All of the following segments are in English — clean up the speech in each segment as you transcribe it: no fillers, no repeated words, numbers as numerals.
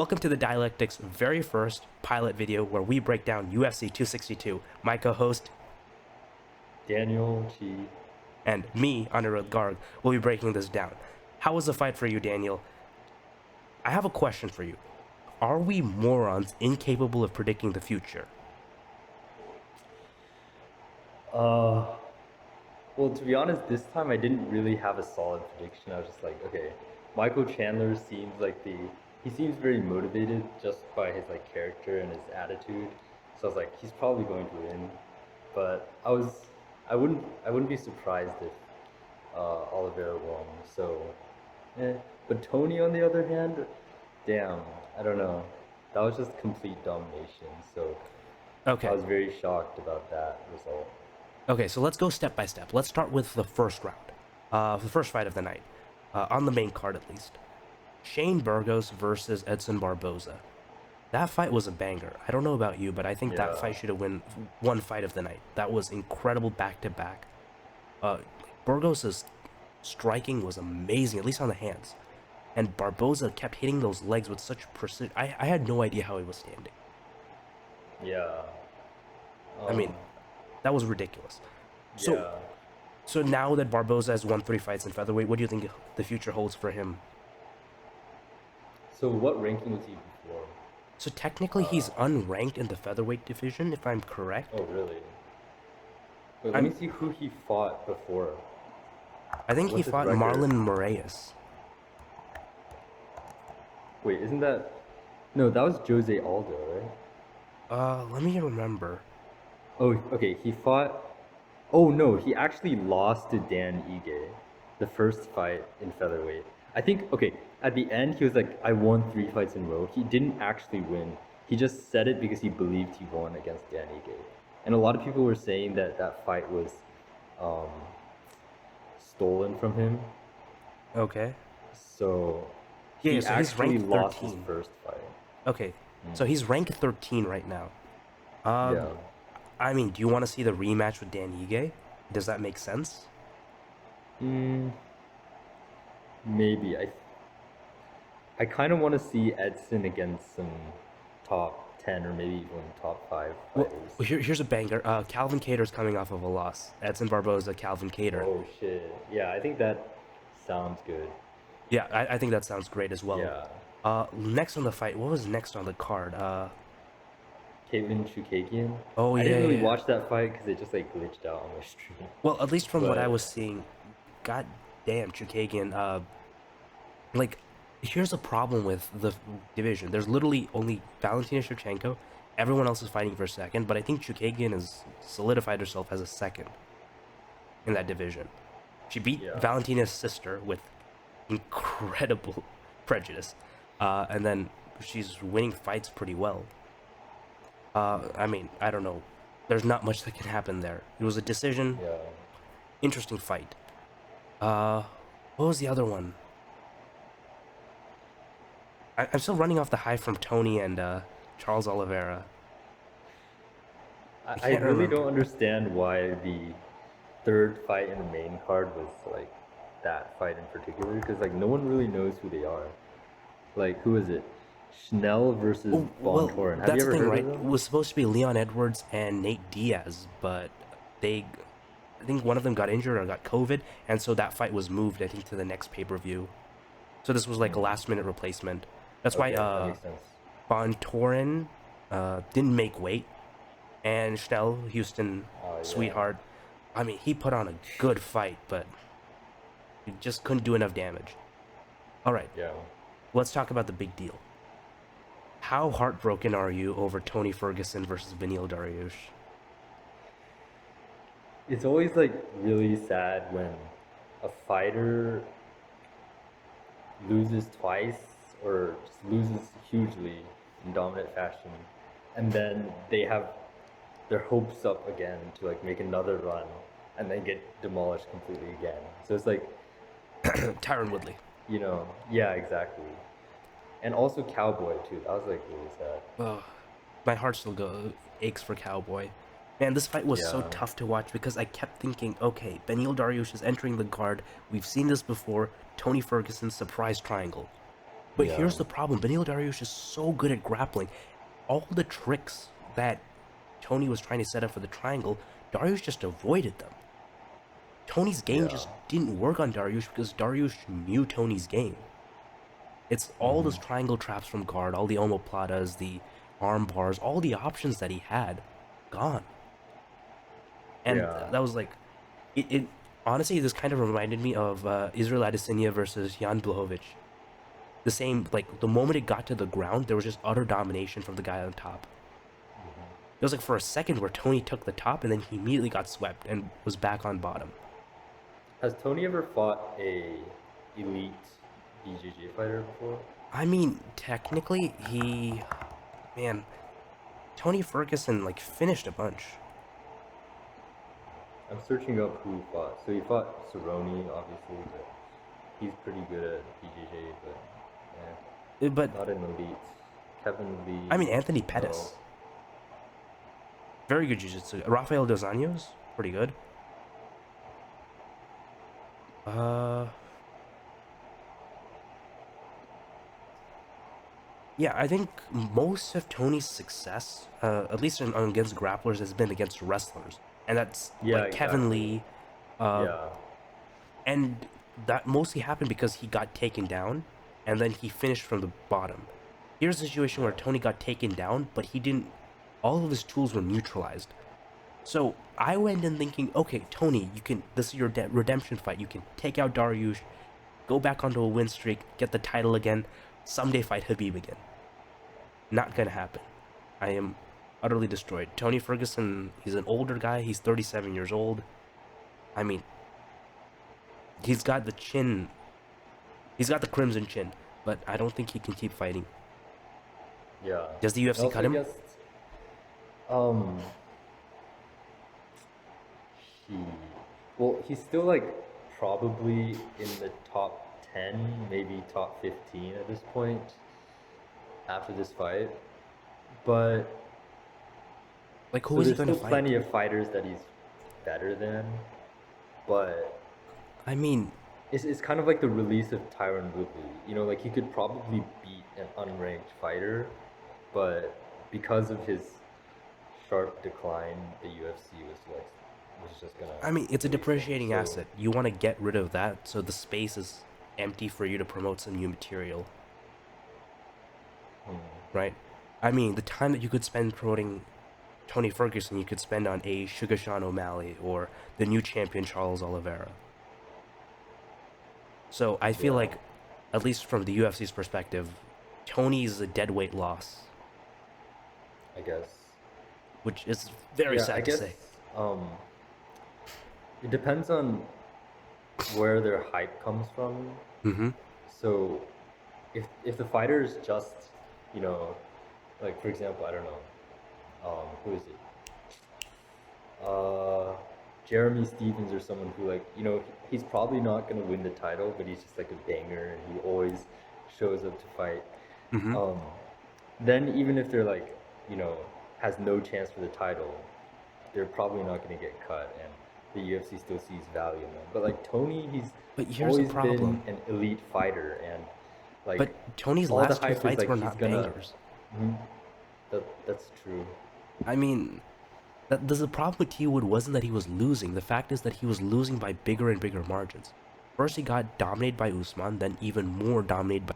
Welcome to the Dialectic's very first pilot video where we break down UFC 262. My co-host Daniel G. and me, Anirudh Garg, will be breaking this down. How was the fight for you, Daniel? I have a question for you. Are we morons incapable of predicting the future? Well, to be honest, this time I didn't really have a solid prediction. I was just like, okay, Michael Chandler seems like he seems very motivated just by his like character and his attitude. So I was like, he's probably going to win. But I wouldn't be surprised if Oliveira won. So, But Tony, on the other hand, damn, I don't know. That was just complete domination. So Okay. I was very shocked about that result. Okay, so let's go step by step. Let's start with the first round, the first fight of the night, on the main card at least. Shane Burgos versus Edson Barboza. That fight was a banger. I don't know about you, but I think that Yeah. fight should have won fight of the night. That was incredible back-to-back. Burgos' striking was amazing, at least on the hands. And Barboza kept hitting those legs with such precision. I had no idea how he was standing. Yeah. I mean, that was ridiculous. So, Yeah. so now that Barboza has won 3 fights in featherweight, what do you think the future holds for him? So what ranking was he before? So technically, he's unranked in the featherweight division, if I'm correct. Oh, really? Wait, let me see who he fought before. I think he What's his fought record? Marlon Moraes. Wait, isn't that... No, that was Jose Aldo, right? Let me remember. Oh, okay, he fought... Oh, no, he actually lost to Dan Ige, the first fight in featherweight. I think, okay, at the end, he was like, I won 3 fights in a row. He didn't actually win. He just said it because he believed he won against Dan Ige. And a lot of people were saying that that fight was stolen from him. Okay. So Yeah, he so he's actually ranked lost his 13. first fight. Okay, so he's ranked 13 right now. Yeah. I mean, do you want to see the rematch with Dan Ige? Does that make sense? Maybe. I kind of want to see Edson against some top 10 or maybe even top 5 Well, fighters. here's a banger. Calvin Kattar's coming off of a loss. Edson Barboza, Calvin Kattar. Oh shit. Yeah, I think that sounds good. Yeah, I think that sounds great as well. Yeah. Next on the fight, what was next on the card? Caitlin Chukagian. Oh I yeah, didn't really yeah. watch that fight because it just like glitched out on my stream. Well, at least from what I But was seeing, god damn, Chukagian, like, here's a problem with the division. There's literally only Valentina Shevchenko. Everyone else is fighting for second, but I think Chukagian has solidified herself as a second in that division. She beat yeah. Valentina's sister with incredible prejudice, and then she's winning fights pretty well. I mean, I don't know. There's not much that can happen there. It was a decision. Yeah. Interesting fight. What was the other one? I'm still running off the high from Tony and Charles Oliveira. I I can't really remember. don't understand why the third fight in the main card was like that fight in particular because like no one really knows who they are. Like who is it? Schnell versus Oh, Von well, Toren. Have that's you the ever thing, heard right? of It them? was supposed to be Leon Edwards and Nate Diaz, but I think one of them got injured or got COVID, and so that fight was moved, I think, to the next pay-per-view. So this was like a last-minute replacement. That's why Okay, that makes sense. Von Toren didn't make weight, and Schnell, Houston, Yeah. sweetheart, I mean, he put on a good fight, but he just couldn't do enough damage. All right, Yeah. let's talk about the big deal. How heartbroken are you over Tony Ferguson versus Beneil Dariush? It's always like really sad when a fighter loses twice or just loses hugely in dominant fashion, and then they have their hopes up again to like make another run and then get demolished completely again. So it's like, Tyron Woodley. yeah, exactly. And also Cowboy too. That was like really sad. Ugh, my heart still aches for Cowboy. Man, this fight was so Yeah. tough to watch because I kept thinking, okay, Beneil Dariush is entering the guard. We've seen this before. Tony Ferguson surprise triangle. But Yeah. here's the problem: Beneil Dariush is so good at grappling. All the tricks that Tony was trying to set up for the triangle, Dariush just avoided them. Tony's game Yeah. just didn't work on Dariush because Dariush knew Tony's game. It's all Hmm. those triangle traps from guard, all the omoplatas, the arm bars, all the options that he had, gone. And Yeah. that was like, it honestly, this kind of reminded me of Israel Adesanya versus Jan Blachowicz. The same, like, the moment it got to the ground, there was just utter domination from the guy on top. It was like for a second where Tony took the top and then he immediately got swept and was back on bottom. Has Tony ever fought a elite BJJ fighter before? I mean, technically, man, Tony Ferguson, like, finished a bunch. I'm searching up who he fought. So he fought Cerrone, obviously, but he's pretty good at BJJ, but But, not an elite. Kevin I Lee, mean, Anthony no. Pettis, very good jiu-jitsu. Rafael Dos Anjos, pretty good. Uh, yeah, I think most of Tony's success, at least against grapplers, has been against wrestlers, and that's Yeah, like Kevin exactly. Lee, uh, Yeah. and that mostly happened because he got taken down, and then he finished from the bottom. Here's a situation where Yeah. Tony got taken down, but he didn't. All of his tools were neutralized. So I went in thinking, okay, Tony, you can. This is your redemption fight. You can take out Dariush, go back onto a win streak, get the title again, someday fight Habib again. Not gonna happen. I am utterly destroyed. Tony Ferguson, he's an older guy. He's 37 years old. I mean, he's got the chin. He's got the crimson chin, but I don't think he can keep fighting. Yeah. Does the And UFC also, cut I him? guess, um, he, well, he's still like probably in the top 10, maybe top 15 at this point after this fight. But Like, who so is he there's gonna still fight? plenty of fighters that he's better than, but I mean, it's kind of like the release of Tyron Woodley. You know, like he could probably beat an unranked fighter, but because of his sharp decline, the UFC was just gonna it's a release him. depreciating So, asset. You want to get rid of that so the space is empty for you to promote some new material, hmm, right? I mean, the time that you could spend promoting Tony Ferguson, you could spend on a Sugar Sean O'Malley or the new champion Charles Oliveira. So I feel yeah, like, at least from the UFC's perspective, Tony's a deadweight loss, I guess. which is very Yeah, I sad to guess say. um, it depends on where their hype comes from. Mm-hmm. So, if the fighter is just, you know, like for example, I don't know, who is it? Uh, Jeremy Stevens or someone who like, you know, he's probably not gonna win the title, but he's just like a banger and he always shows up to fight. Mm-hmm. Um, then even if they're like, you know, has no chance for the title, they're probably not gonna get cut, and the UFC still sees value in them. But like Tony, he's But here's the always been problem. an elite fighter, and like But Tony's all the last two hype is fights like were he's not gonna. bangers. Mhm, that's true. I mean, the problem with T Wood wasn't that he was losing. The fact is that he was losing by bigger and bigger margins. First, he got dominated by Usman, then even more dominated by.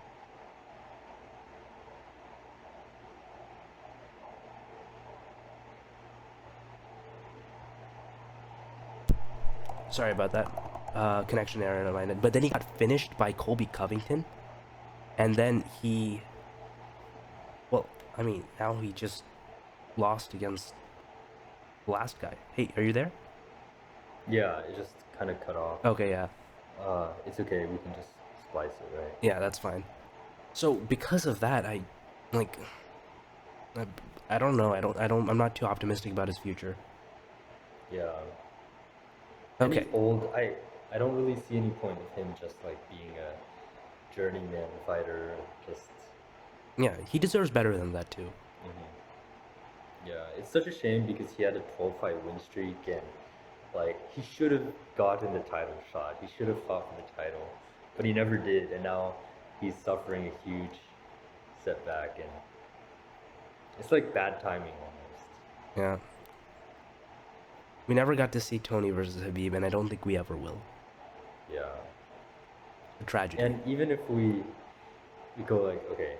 Sorry about that. Connection error in my end. But then he got finished by Colby Covington, and then he. Well, I mean, now he just lost against the last guy. Hey, are you there? Yeah, it just kind of cut off. Okay, yeah. It's okay. We can just splice it, right? Yeah, that's fine. So because of that, like I, I don't know. I'm not too optimistic about his future. Yeah. And he's Okay. old. I don't really see any point of him just like being a journeyman fighter. Just Yeah, he deserves better than that too. yeah, it's such a shame because he had a 12 fight win streak and like he should have gotten the title shot. He should have fought for the title, but he never did. And now he's suffering a huge setback, and it's like bad timing almost. Yeah. We never got to see Tony versus Habib, and I don't think we ever will. Yeah. A tragedy. And even if we go like, okay,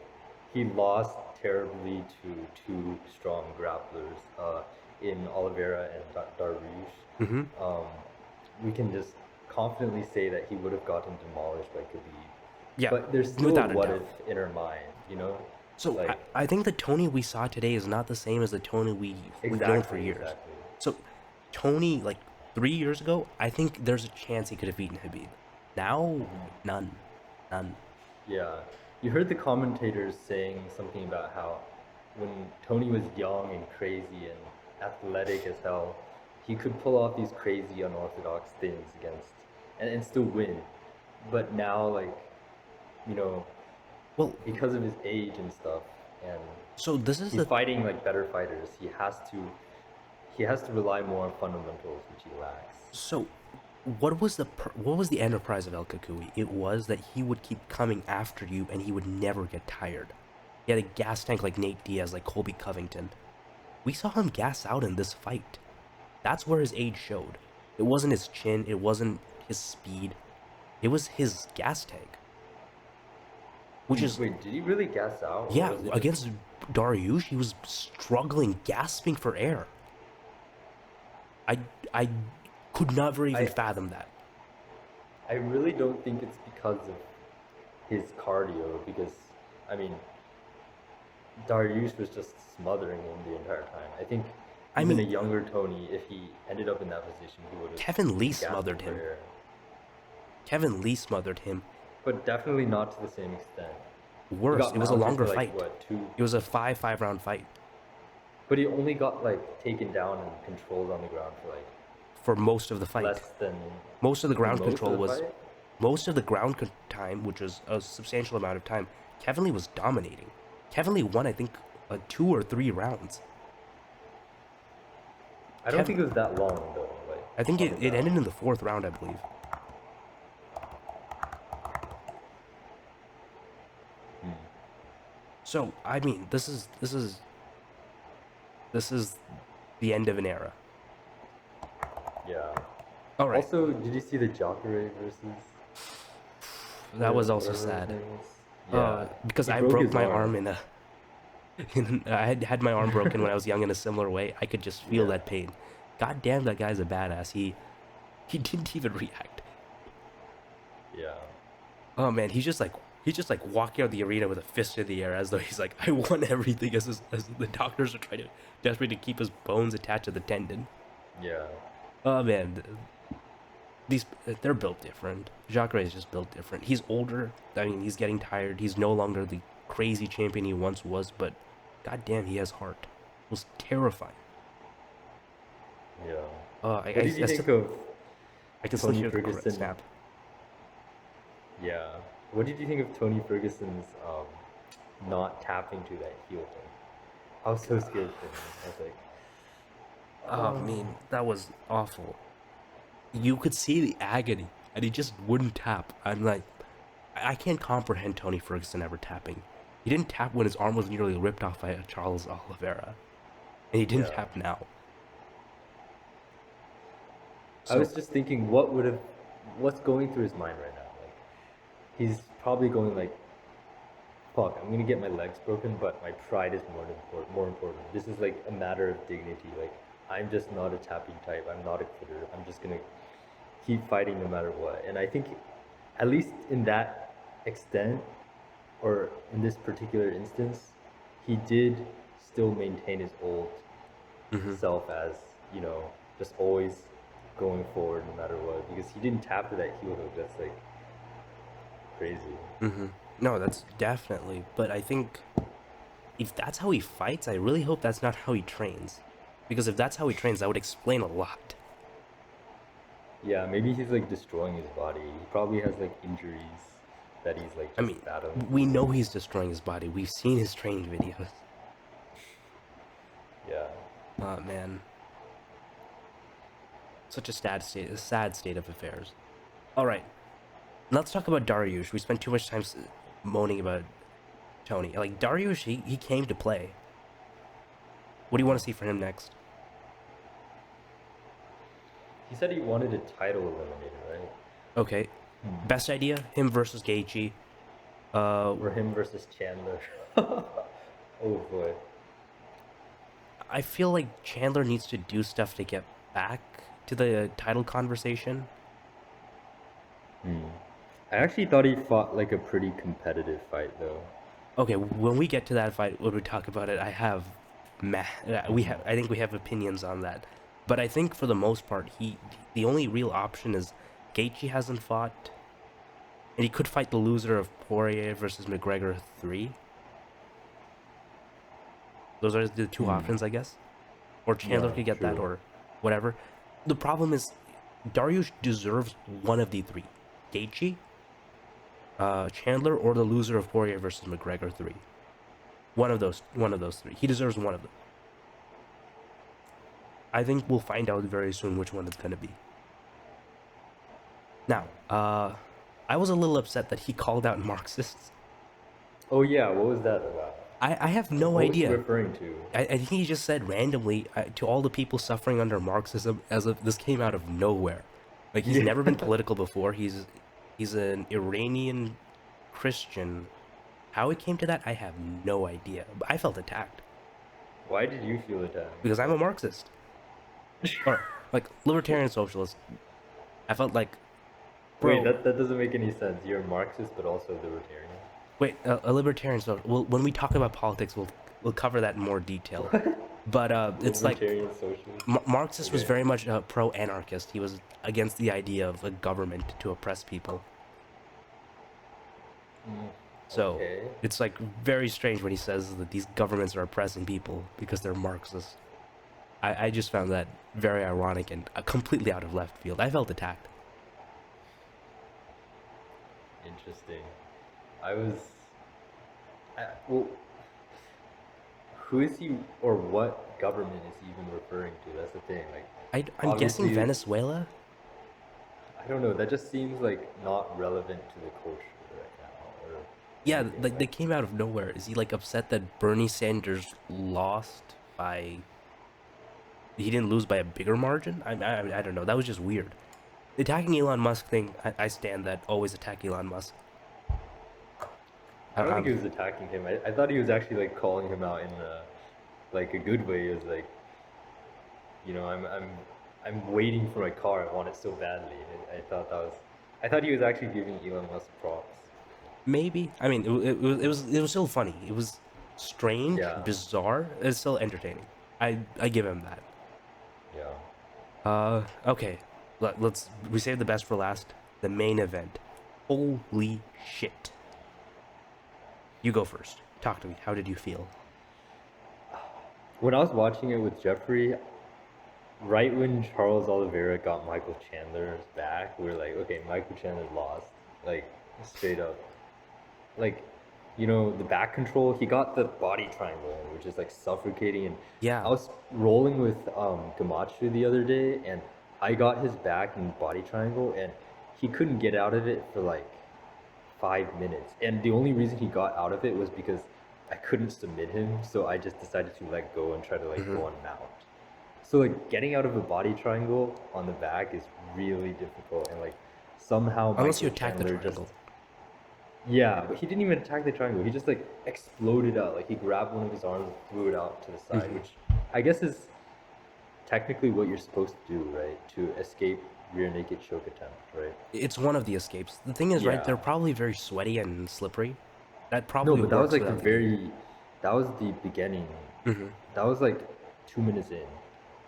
he lost terribly to two strong grapplers in Oliveira and Dariush. Mm-hmm. Um, we can just confidently say that he would have gotten demolished by Khabib. Yeah, But there's still a without a what doubt. if in our mind, you know? So Like, I think the Tony we saw today is not the same as the Tony we've known for years. exactly. So Tony, like 3 years ago, I think there's a chance he could have beaten Habib. Now, none. Yeah. You heard the commentators saying something about how when Tony was young and crazy and athletic as hell, he could pull off these crazy unorthodox things against and still win. But now like, you know, Well, because of his age and stuff, and so this is he's the fighting like better fighters, he has to rely more on fundamentals, which he lacks. so what was the enterprise of El Kakui? It was that he would keep coming after you and he would never get tired. He had a gas tank like Nate Diaz, like Colby Covington. We saw him gas out in this fight. That's where his age showed. It wasn't his chin, it wasn't his speed, it was his gas tank. Which is, Wait, did he really gas out? Or yeah, was it just- against Dariush, he was struggling, gasping for air. I could never even I- fathom that. I really don't think it's because of his cardio, because I mean, Dariush was just smothering him the entire time. I think I even mean- a younger Tony, if he ended up in that position, he would have. Kevin Lee gasped smothered for him. air. Kevin Lee smothered him. But definitely not to the same extent. He Worse, got it was a mounted longer to, like, fight. What, two? It was a five round fight But he only got like taken down and controlled on the ground for like for most of the fight. less than Most of the ground most of control the was fight? most of the ground time, which was a substantial amount of time. Kevin Lee was dominating. Kevin Lee won, I think, 2 or 3 rounds. I don't think it was that long though. Like I think on it the ground. ended in the 4th round, I believe. So I mean, this is the end of an era. Yeah. All right, Also, did you see the Jacare versus? that was also whatever his sad. name was? Because He I broke broke his my arm. arm in a. I had my arm broken when I was young in a similar way. I could just feel Yeah. that pain. God damn, that guy's a badass. He didn't even react. Yeah. Oh man, he's just like walking out of the arena with a fist in the air as though he's like, I won everything. As the doctors are trying to desperately to keep his bones attached to the tendon. Yeah. Oh man, they're built different. Jacare is just built different. He's older. I mean, he's getting tired. He's no longer the crazy champion he once was. But goddamn, he has heart. It was terrifying. Yeah. I What did you think still, of I can still Tony hear the Ferguson? snap. Yeah. What did you think of Tony Ferguson's not tapping to that heel thing? I was so scared for him. I was like, Oh man, that was awful. You could see the agony, and he just wouldn't tap. I'm like, I can't comprehend Tony Ferguson ever tapping. He didn't tap when his arm was nearly ripped off by Charles Oliveira, and he didn't Yeah. tap now. I was just thinking, what's going through his mind right now? Like, he's probably going like, fuck, I'm gonna get my legs broken, but my pride is more important. This is like a matter of dignity. Like, I'm just not a tapping type. I'm not a quitter. I'm just gonna keep fighting no matter what. And I think, at least in that extent, or in this particular instance, he did still maintain his old self as, you know, just always going forward no matter what. Because he didn't tap to that heel hook. That's like crazy. No, that's definitely. But I think if that's how he fights, I really hope that's not how he trains. Because if that's how he trains, that would explain a lot. Yeah, maybe he's like destroying his body. He probably has like injuries that he's like I just mean, battling. we know he's destroying his body. We've seen his training videos. Yeah. Oh man, such a sad state of affairs. All right, let's talk about Dariush. We spent too much time moaning about Tony. Like Dariush, he came to play. What do you want to see for him next? He said he wanted a title eliminator, right? Okay, best idea: him versus Gaethje. Or him versus Chandler. Oh boy. I feel like Chandler needs to do stuff to get back to the title conversation. I actually thought he fought like a pretty competitive fight though. Okay, when we get to that fight, when we talk about it, I think we have opinions on that. But I think for the most part, the only real option is Gaethje hasn't fought, and he could fight the loser of Poirier versus McGregor 3. Those are the two options, I guess. Or Chandler Yeah, could get that, true. or whatever. The problem is, Dariush deserves one of the three: Gaethje, Chandler, or the loser of Poirier versus McGregor 3. One of those three. He deserves one of them. I think we'll find out very soon which one it's gonna be. Now, I was a little upset that he called out Marxists. Oh yeah, what was that about? I have Like, no what was he idea. referring to? I think he just said randomly to all the people suffering under Marxism, as if this came out of nowhere. Like he's Yeah. never been political before. He's an Iranian Christian. How it came to that, I have no idea. But I felt attacked Why did you feel attacked? because I'm a Marxist or like libertarian socialist. I felt like, Wait, bro, that doesn't make any sense. You're a Marxist but also libertarian. wait, a libertarian social. Well, when we talk about politics, we'll cover that in more detail. But it's like Libertarian socialist. Marxist was Okay. very much pro-anarchist. He was against the idea of a government to oppress people. So Okay. it's like very strange when he says that these governments are oppressing people because they're Marxist. I just found that very ironic and completely out of left field. I felt attacked. Interesting. I was. Well, who is he or what government is he even referring to? That's the thing. Like, I'm guessing obviously, Venezuela. I don't know. That just seems like not relevant to the culture right now, or Yeah, anything, like they right? came out of nowhere. Is he like upset that Bernie Sanders lost by? He didn't lose by a bigger margin. I don't know. That was just weird. The attacking Elon Musk thing. I stand that. Always attack Elon Musk. I don't think I'm he was attacking him. I thought he was actually like calling him out in like a good way. He was like, I'm waiting for my car. I want it so badly. And I thought that was, I thought he was actually giving Elon Musk props. Maybe. I mean, it was still funny. It was strange, Yeah, bizarre. It's still entertaining. I give him that. yeah. Okay. Let's we save the best for last. The main event. Holy shit. You go first. Talk to me. How did you feel? When I was watching it with Jeffrey, right when Charles Oliveira got Michael Chandler's back, we were like, okay, Michael Chandler lost. Like, straight up. Like, the back control, he got the body triangle, which is like suffocating. And I Yeah. was rolling with Gamachu the other day, and I got his back in body triangle, and he couldn't get out of it for like 5 minutes. And the only reason he got out of it was because I couldn't submit him, so I just decided to let go and try to like Hmm. go on mount. So like getting out of a body triangle on the back is really difficult, and like somehow Unless you Michael attack the Chandler just, triangle. yeah, but he didn't even attack the triangle. He just like exploded out. Like he grabbed one of his arms and threw it out to the side, Hmm. which I guess is technically what you're supposed to do, right? To escape rear naked choke attempt, right? It's one of the escapes. The thing is, right? Yeah. They're probably very sweaty and slippery. That No, probably but that was works like without the gi. that was the beginning. Hmm. That was like 2 minutes in.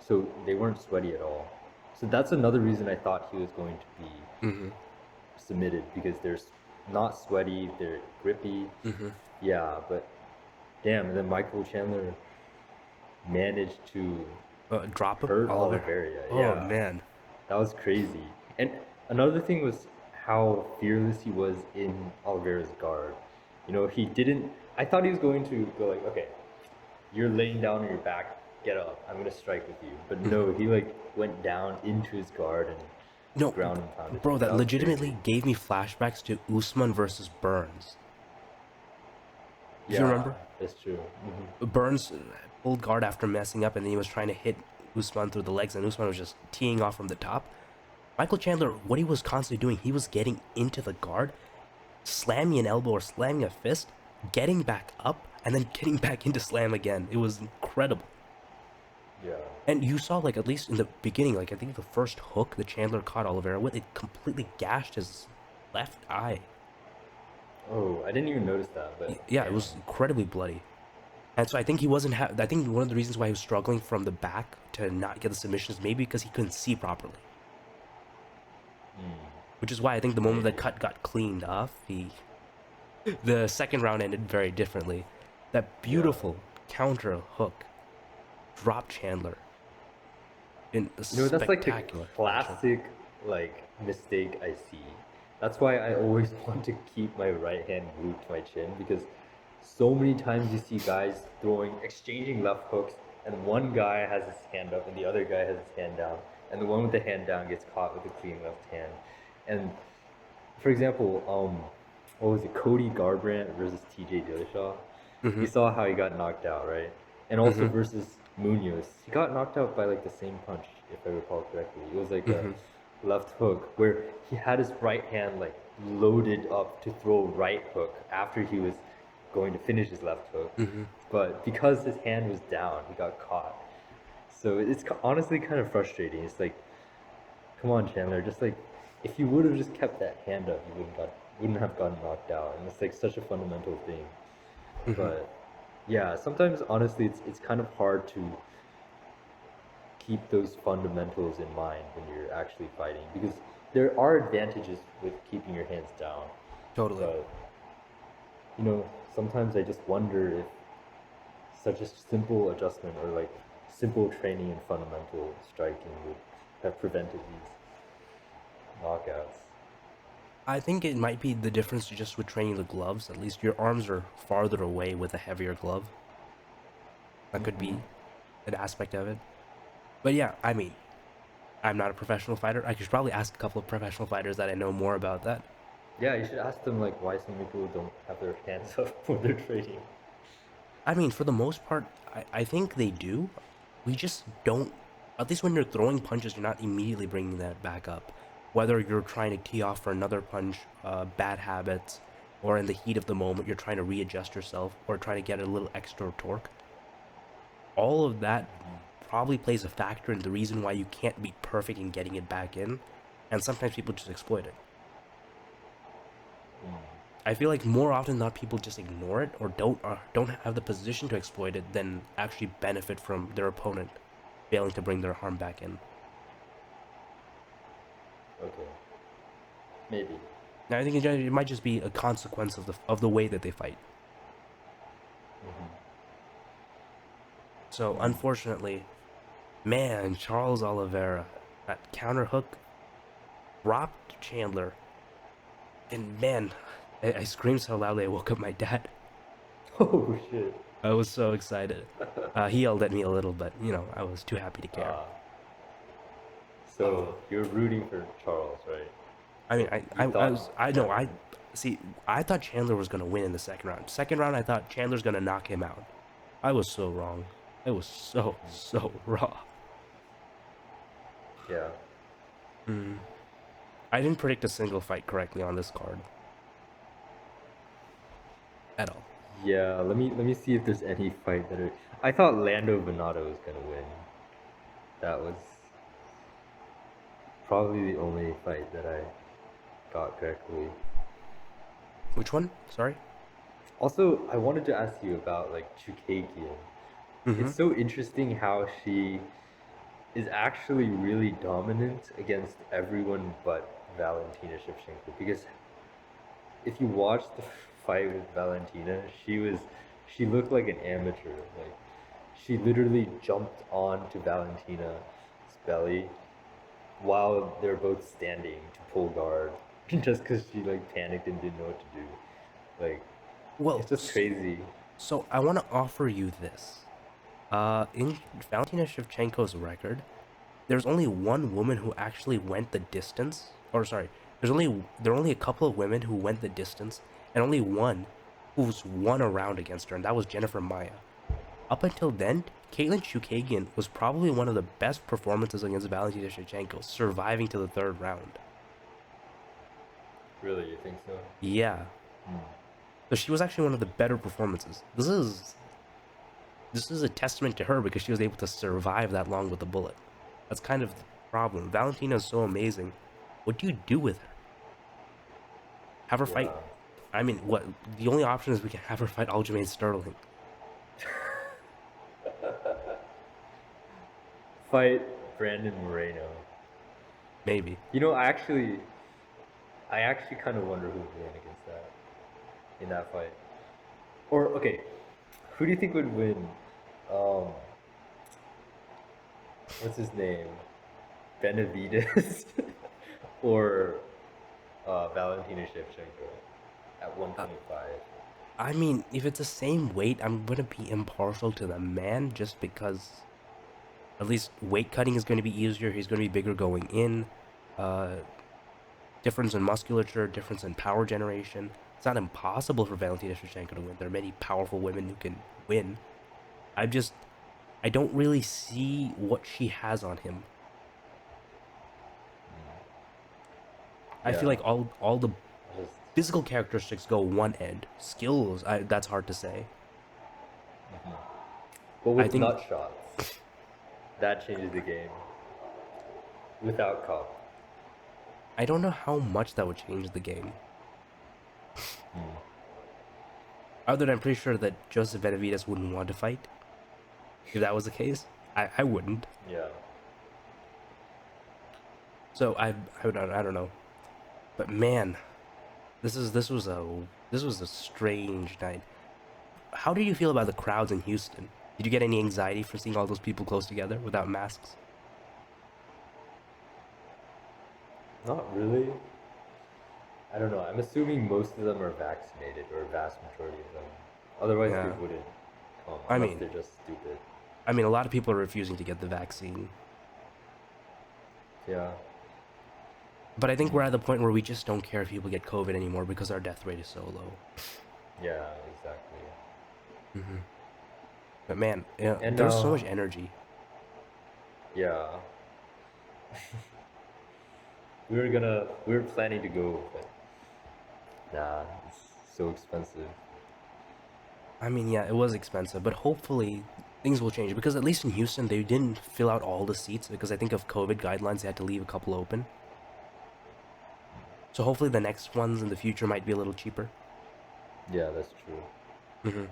So they weren't sweaty at all. So that's another reason I thought he was going to be Hmm. submitted, because not sweaty, they're grippy. Hmm. Yeah, but damn, and then Michael Chandler managed to Drop him, hurt Oliver. Oliveira. Oh Yeah, man. that was crazy. And another thing was how fearless he was in Oliveira's guard. He didn't. I thought he was going to go like, okay, you're laying down on your back, get up, I'm gonna strike with you. But no, he like went down into his guard and No, ground and pounded bro, him. that That was crazy. legitimately gave me flashbacks to Usman versus Burns. Do you Yeah, remember? that's true. Burns pulled guard after messing up, and then he was trying to hit Usman through the legs, and Usman was just teeing off from the top. Michael Chandler, what he was constantly doing, he was getting into the guard, slamming an elbow or slamming a fist, getting back up, and then getting back into slam again. It was incredible. Yeah. And you saw, like, at least in the beginning, like, I think the first hook that Chandler caught Oliveira with, it completely gashed his left eye. Oh, I didn't even notice that, but Yeah, it damn. was incredibly bloody. And so I think he wasn't. I think one of the reasons why he was struggling from the back to not get the submissions, maybe because he couldn't see properly. Mm, Which is why I think the moment the maybe. cut got cleaned off, the second round ended very differently. That Yeah. beautiful counter hook dropped Chandler in a You know, that's like the spectacular fashion. classic like mistake I see. That's why I always want to keep my right hand glued to my chin because so many times you see guys exchanging left hooks, and one guy has his hand up and the other guy has his hand down, and the one with the hand down gets caught with a clean left hand. And for example, what was it, Cody Garbrandt versus TJ Dillashaw? You Mm-hmm. saw how he got knocked out, right? And also Mm-hmm. versus Munoz, he got knocked out by like the same punch, if I recall correctly. It was like a Mm-hmm. left hook where he had his right hand like loaded up to throw a right hook after he was going to finish his left hook, Mm-hmm. but because his hand was down, he got caught. So it's honestly kind of frustrating. It's like, come on, Chandler, just like if you would have just kept that hand up, you wouldn't have gotten knocked out. And it's like such a fundamental thing. Mm-hmm. But yeah, sometimes honestly, it's kind of hard to keep those fundamentals in mind when you're actually fighting because there are advantages with keeping your hands down. Totally. But you know, sometimes I just wonder if such a simple adjustment or like simple training and fundamental striking would have prevented these knockouts. I think it might be the difference just with training the gloves. At least your arms are farther away with a heavier glove. That could Hmm. be an aspect of it. But yeah, I mean, I'm not a professional fighter. I should probably ask a couple of professional fighters that I know more about that. Yeah, you should ask them like why so many people don't have their hands up when they're training. I mean, for the most part, I think they do. We just don't. At least when you're throwing punches, you're not immediately bringing that back up. Whether you're trying to tee off for another punch, bad habits, or in the heat of the moment, you're trying to readjust yourself or trying to get a little extra torque. All of that probably plays a factor in the reason why you can't be perfect in getting it back in. And sometimes people just exploit it. Mm. I feel like more often than not, people just ignore it or don't have the position to exploit it than actually benefit from their opponent failing to bring their harm back in. Okay, maybe. Now, I think it might just be a consequence of the way that they fight. Hmm. So, Mm. unfortunately, man, Charles Oliveira, that counter hook dropped Chandler, and man, I screamed so loudly I woke up my dad. Oh shit. I was so excited. He yelled at me a little, but I was too happy to care. Ah, so you're rooting for Charles, right? I mean, You thought I know, Chandler I would. see. I thought Chandler was gonna win in the second round. Second round, I thought Chandler's gonna knock him out. I was so wrong. I was so wrong. Yeah. Mm. I didn't predict a single fight correctly on this card at all. Yeah, let me see if there's any fight that I thought Lando Venado was gonna win. That was probably the only fight that I got correctly. Which one? Sorry. Also, I wanted to ask you about like Chukagian. Mm-hmm. It's so interesting how she is actually really dominant against everyone but Valentina Shevchenko. Because if you watch the fight with Valentina, she looked like an amateur. Like she literally jumped onto Valentina's belly while they're both standing to pull guard, just because she like panicked and didn't know what to do. Like Well, it's just crazy. so I want to offer you this. In Valentina Shevchenko's record, there's only one woman who actually went the distance. Or sorry, there are only a couple of women who went the distance, and only one who's won a round against her, and that was Jennifer Maia. Up until then, Caitlin Chukagian was probably one of the best performances against Valentina Shevchenko, surviving to the third round. Really, you think so? Yeah, Hmm. so she was actually one of the better performances. This is a testament to her because she was able to survive that long with the bullet. That's kind of the problem. Valentina is so amazing. What do you do with her? Have her fight? Yeah. I mean, what? The only option is we can have her fight Aljamain Sterling. Fight Brandon Moreno. Maybe. You know, I actually kind of wonder who would win against that in that fight. Or okay, who do you think would win? Um, what's his name? Benavides or Valentina Shevchenko at Uh, 125? I mean, if it's the same weight, I'm gonna be impartial to the man just because at least weight cutting is going to be easier. He's going to be bigger going in. Uh, difference in musculature, difference in power generation. It's not impossible for Valentina Shevchenko to win. There are many powerful women who can win. I just, I don't really see what she has on him. I feel Yeah, like all the just physical characteristics go one end. Skills, that's hard to say. but I with think nut shots, that changes the game. Without cup. I don't know how much that would change the game. Other than I'm pretty sure that Joseph Benavides wouldn't want to fight if that was the case. I wouldn't. Yeah. So I don't know. But man, this was a strange night. How do you feel about the crowds in Houston? Did you get any anxiety for seeing all those people close together without masks? Not really. I don't know. I'm assuming most of them are vaccinated, or a vast majority of them. Otherwise, they Yeah. wouldn't come, I unless mean, they're just stupid. a lot of people are refusing to get the vaccine. Yeah. But I think we're at the point where we just don't care if people get COVID anymore because our death rate is so low. Yeah, exactly. But man, yeah, And there's so much energy. yeah, we were planning to go, but nah, it's so expensive. I mean, yeah, it was expensive, but hopefully things will change because at least in Houston they didn't fill out all the seats because I think of COVID guidelines they had to leave a couple open. So hopefully the next ones in the future might be a little cheaper. Yeah, that's true.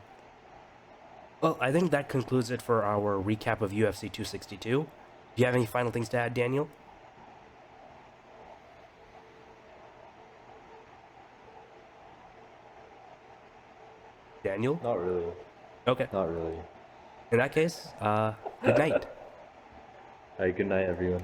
Well, I think that concludes it for our recap of UFC 262. Do you have any final things to add, Daniel? Daniel? Not really. Okay. Not really. In that case, good night. Alright, good night, everyone.